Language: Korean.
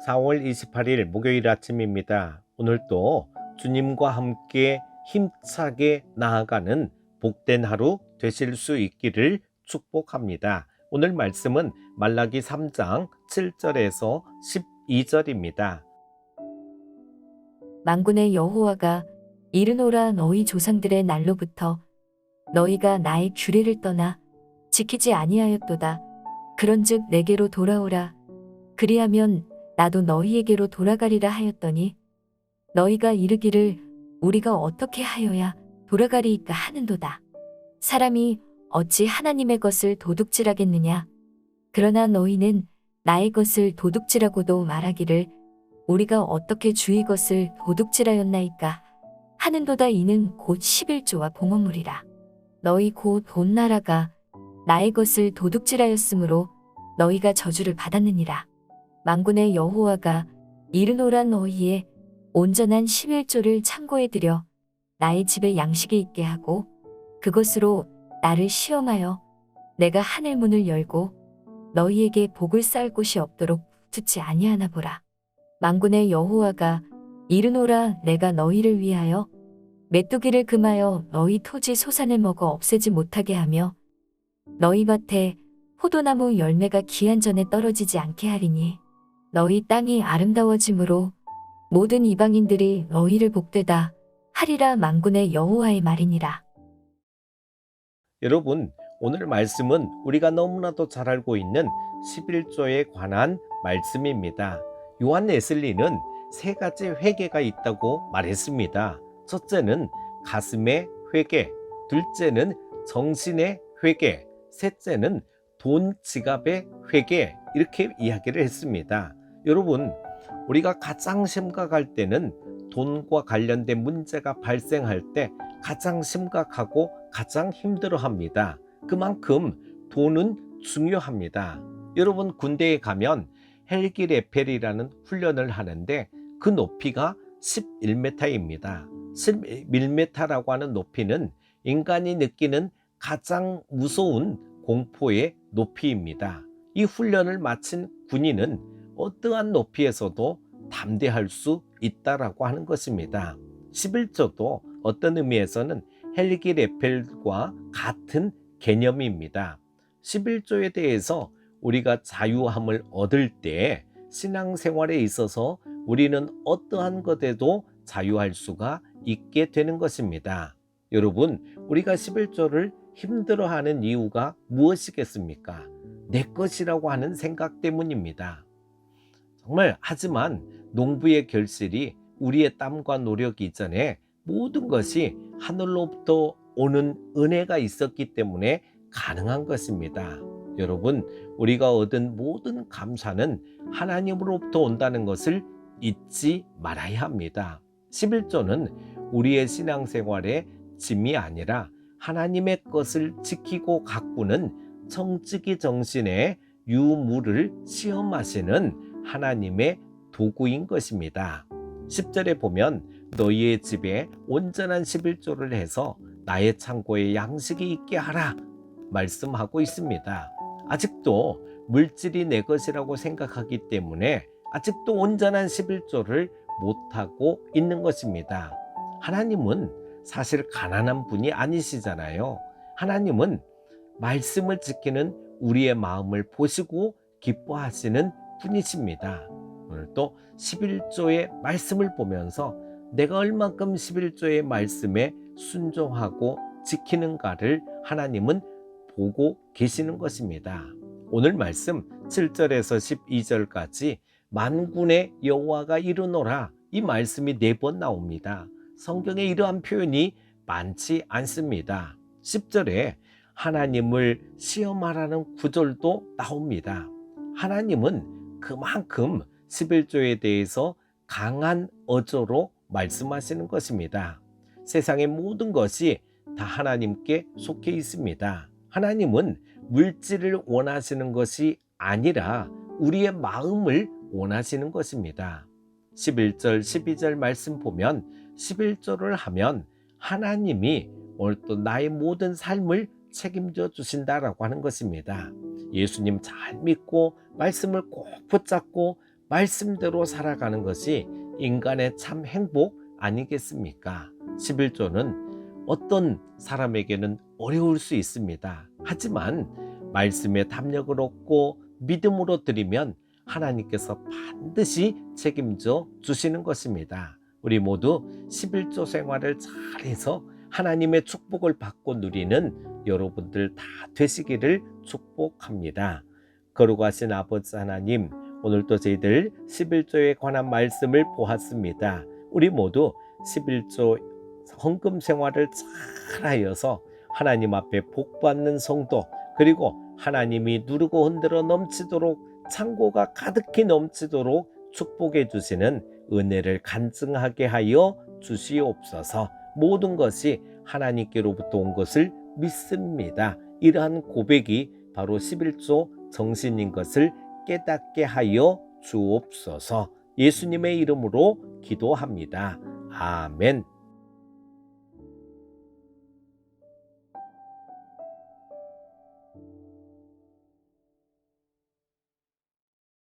4월 28일 목요일 아침입니다. 오늘도 주님과 함께 힘차게 나아가는 복된 하루 되실 수 있기를 축복합니다. 오늘 말씀은 말라기 3장 7절에서 12절입니다. 만군의 여호와가 이르노라 너희 조상들의 날로부터 너희가 나의 규례를 떠나 지키지 아니하였도다. 그런즉 내게로 돌아오라. 그리하면 나도 너희에게로 돌아가리라 하였더니 너희가 이르기를 우리가 어떻게 하여야 돌아가리이까 하는도다. 사람이 어찌 하나님의 것을 도둑질하겠느냐. 그러나 너희는 나의 것을 도둑질하고도 말하기를 우리가 어떻게 주의 것을 도둑질하였나이까 하는도다. 이는 곧 11조와 봉헌물이라. 너희 곧 온 나라가 나의 것을 도둑질하였으므로 너희가 저주를 받았느니라. 만군의 여호와가 이르노라 너희의 온전한 11조를 창고에 들여 나의 집에 양식이 있게 하고 그것으로 나를 시험하여 내가 하늘 문을 열고 너희에게 복을 쌓을 곳이 없도록 붙지 아니하나 보라. 만군의 여호와가 이르노라 내가 너희를 위하여 메뚜기를 금하여 너희 토지 소산을 먹어 없애지 못하게 하며 너희 밭에 포도나무 열매가 기한 전에 떨어지지 않게 하리니 너희 땅이 아름다워짐으로 모든 이방인들이 너희를 복되다 하리라. 만군의 여호와의 말이니라. 여러분, 오늘 말씀은 우리가 너무나도 잘 알고 있는 11조에 관한 말씀입니다. 요한 웨슬리는 세 가지 회개가 있다고 말했습니다. 첫째는 가슴의 회개, 둘째는 정신의 회개, 셋째는 돈 지갑의 회개, 이렇게 이야기를 했습니다. 여러분, 우리가 가장 심각할 때는 돈과 관련된 문제가 발생할 때 가장 심각하고 가장 힘들어합니다. 그만큼 돈은 중요합니다. 여러분, 군대에 가면 헬기 레펠이라는 훈련을 하는데 그 높이가 11m입니다. 11m라고 하는 높이는 인간이 느끼는 가장 무서운 공포의 높이입니다. 이 훈련을 마친 군인은 어떠한 높이에서도 담대할 수 있다라고 하는 것입니다. 11조도 어떤 의미에서는 헬기 레펠과 같은 개념입니다. 11조에 대해서 우리가 자유함을 얻을 때 신앙생활에 있어서 우리는 어떠한 것에도 자유할 수가 있게 되는 것입니다. 여러분, 우리가 11조를 힘들어하는 이유가 무엇이겠습니까? 내 것이라고 하는 생각 때문입니다. 정말, 하지만 농부의 결실이 우리의 땀과 노력 이전에 모든 것이 하늘로부터 오는 은혜가 있었기 때문에 가능한 것입니다. 여러분, 우리가 얻은 모든 감사는 하나님으로부터 온다는 것을 잊지 말아야 합니다. 11조는 우리의 신앙생활의 짐이 아니라 하나님의 것을 지키고 가꾸는 청지기 정신의 유무를 시험하시는 하나님의 도구인 것입니다. 10절에 보면 너희의 집에 온전한 11조를 해서 나의 창고에 양식이 있게 하라 말씀하고 있습니다. 아직도 물질이 내 것이라고 생각하기 때문에 아직도 온전한 11조를 못하고 있는 것입니다. 하나님은 사실 가난한 분이 아니시잖아요. 하나님은 말씀을 지키는 우리의 마음을 보시고 기뻐하시는 분이십니다. 오늘도 11조의 말씀을 보면서 내가 얼만큼 11조의 말씀에 순종하고 지키는가를 하나님은 보고 계시는 것입니다. 오늘 말씀 7절에서 12절까지 만군의 여호와가 이르노라, 이 말씀이 4번 나옵니다. 성경에 이러한 표현이 많지 않습니다. 10절에 하나님을 시험하라는 구절도 나옵니다. 하나님은 그만큼 11조에 대해서 강한 어조로 말씀하시는 것입니다. 세상의 모든 것이 다 하나님께 속해 있습니다. 하나님은 물질을 원하시는 것이 아니라 우리의 마음을 원하시는 것입니다. 11절, 12절 말씀 보면 11조를 하면 하나님이 오늘 또 나의 모든 삶을 책임져 주신다라고 하는 것입니다. 예수님 잘 믿고 말씀을 꼭 붙잡고 말씀대로 살아가는 것이 인간의 참 행복 아니겠습니까? 11조는 어떤 사람에게는 어려울 수 있습니다. 하지만 말씀의 담력을 얻고 믿음으로 드리면 하나님께서 반드시 책임져 주시는 것입니다. 우리 모두 11조 생활을 잘해서 하나님의 축복을 받고 누리는 여러분들 다 되시기를 축복합니다. 거룩하신 아버지 하나님, 오늘도 저희들 11조에 관한 말씀을 보았습니다. 우리 모두 11조 헌금 생활을 잘하여서 하나님 앞에 복받는 성도, 그리고 하나님이 누르고 흔들어 넘치도록 창고가 가득히 넘치도록 축복해 주시는 은혜를 간증하게 하여 주시옵소서. 모든 것이 하나님께로부터 온 것을 믿습니다. 이러한 고백이 바로 11조 정신인 것을 깨닫게 하여 주옵소서. 예수님의 이름으로 기도합니다. 아멘.